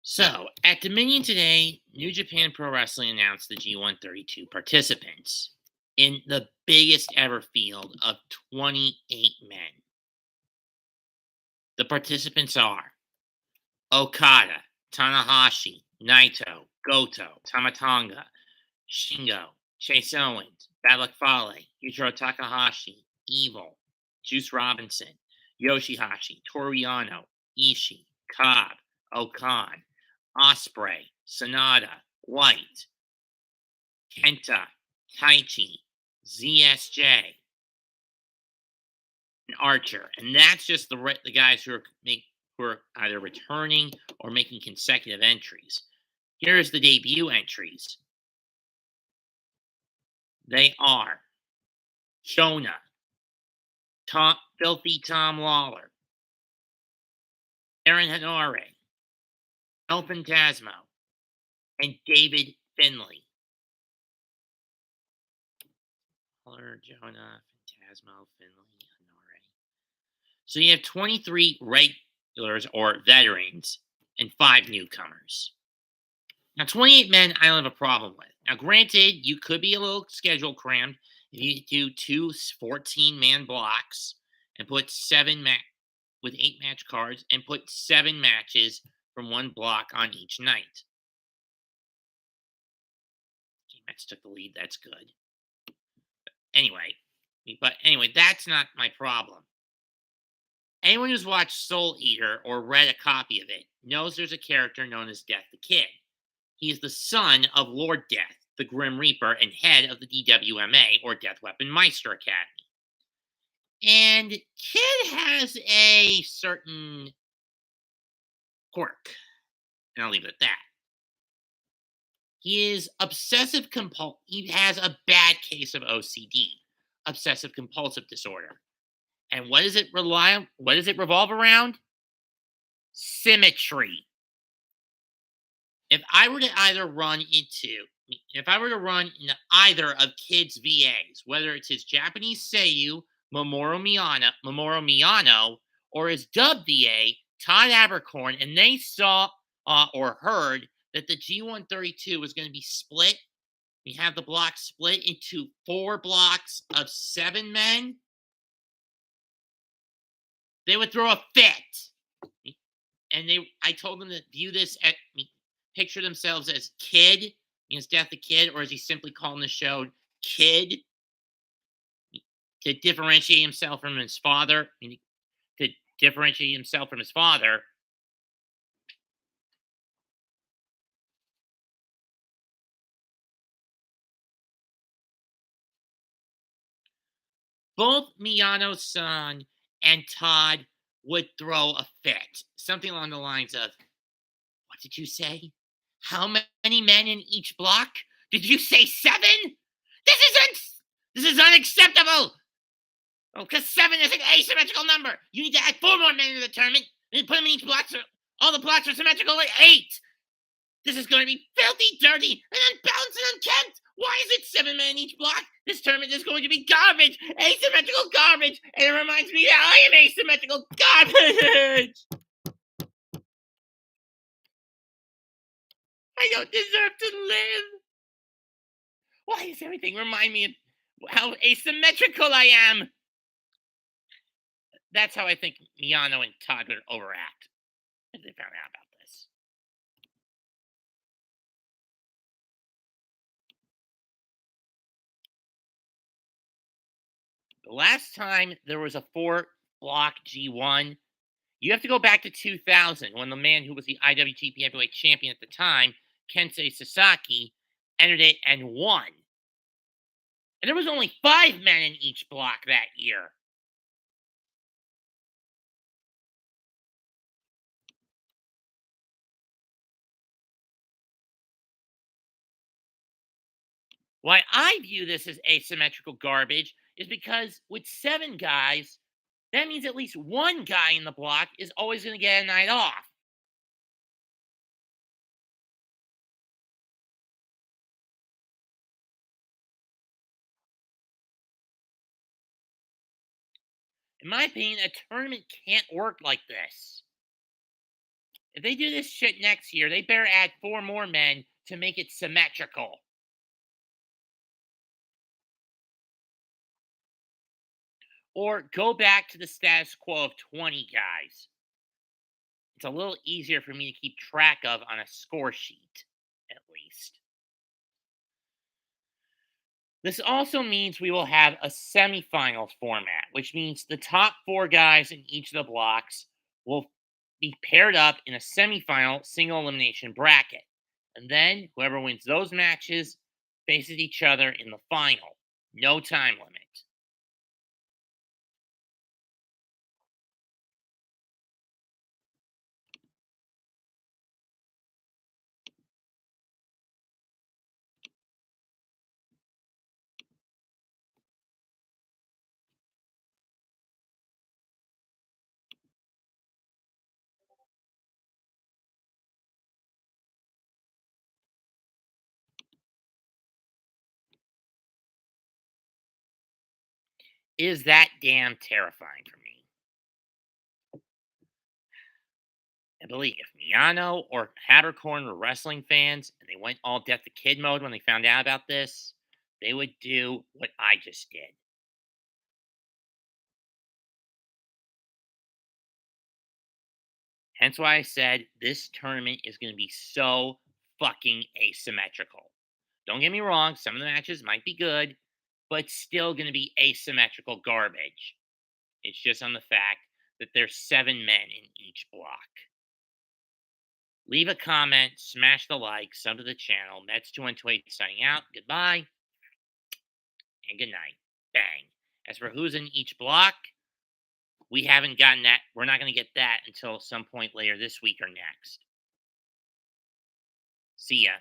So, at Dominion today, New Japan Pro Wrestling announced the G132 participants in the biggest ever field of 28 men. The participants are Okada, Tanahashi, Naito, Goto, Tamatanga, Shingo, Chase Owens, Bad Fale, Yujiro Takahashi, Evil, Juice Robinson, Yoshihashi, Toriano, Ishii, Cobb, Okan, Osprey, Sonata, White, Kenta, Taichi, ZSJ, and Archer. And that's just the guys who are either returning or making consecutive entries. Here's the debut entries. They are Shona, Filthy Tom Lawler, Aaron Hanare, El Phantasmo, and David Finley. Lawler, Jonah, Phantasmo, Finley, Hanare. So you have 23 regulars or veterans and 5 newcomers. Now, 28 men, I don't have a problem with. Now, granted, you could be a little schedule crammed if you do two 14-man blocks and put with 8 match cards and put 7 matches from one block on each night. Climax took the lead. That's good. Anyway, that's not my problem. Anyone who's watched Soul Eater or read a copy of it knows there's a character known as Death the Kid. He is the son of Lord Death, the Grim Reaper, and head of the DWMA, or Death Weapon Meister Academy. And Kid has a certain quirk, and I'll leave it at that. He is obsessive compulsive. He has a bad case of OCD, obsessive compulsive disorder. And what does it revolve around? Symmetry. If I were to run into either of Kid's VAs, whether it's his Japanese Seiyu, Mamoru Miyano, or his dub VA, Todd Abercorn, and they saw or heard that the G132 was going to be split, we have the block split into 4 blocks of 7 men, they would throw a fit. And I told them to view this picture themselves as Kid, as Death the Kid, or as he simply calling the show Kid, to differentiate himself from his father. Both Miyano-san and Todd would throw a fit. Something along the lines of, what did you say? How many men in each block? Did you say 7? This is unacceptable! Oh, because 7 is an asymmetrical number. You need to add 4 more men into the tournament and put them in each block so all the blocks are symmetrical at 8. This is going to be filthy, dirty, and unbalanced and unkempt. Why is it 7 men in each block? This tournament is going to be garbage, asymmetrical garbage, and it reminds me that I am asymmetrical garbage. I don't deserve to live. Why does everything remind me of how asymmetrical I am? That's how I think Miyano and Todd would overact if they found out about this. The last time there was a 4-block G1, you have to go back to 2000 when the man who was the IWGP Heavyweight Champion at the time, Kensei Sasaki, entered it and won. And there was only 5 men in each block that year. Why I view this as asymmetrical garbage is because with 7 guys, that means at least one guy in the block is always going to get a night off. In my opinion, a tournament can't work like this. If they do this shit next year, they better add 4 more men to make it symmetrical. Or go back to the status quo of 20 guys. It's a little easier for me to keep track of on a score sheet, at least. This also means we will have a semifinals format, which means the top 4 guys in each of the blocks will be paired up in a semifinal single elimination bracket. And then whoever wins those matches faces each other in the final. No time limit. Is that damn terrifying for me? And believe if Miano or Habercorn were wrestling fans and they went all Death the Kid mode when they found out about this, they would do what I just did. Hence why I said this tournament is going to be so fucking asymmetrical. Don't get me wrong, some of the matches might be good, but still going to be asymmetrical garbage. It's just on the fact that there's 7 men in each block. Leave a comment, smash the like, sub to the channel. Mets2128 signing out. Goodbye and good night. Bang. As for who's in each block, we haven't gotten that. We're not going to get that until some point later this week or next. See ya.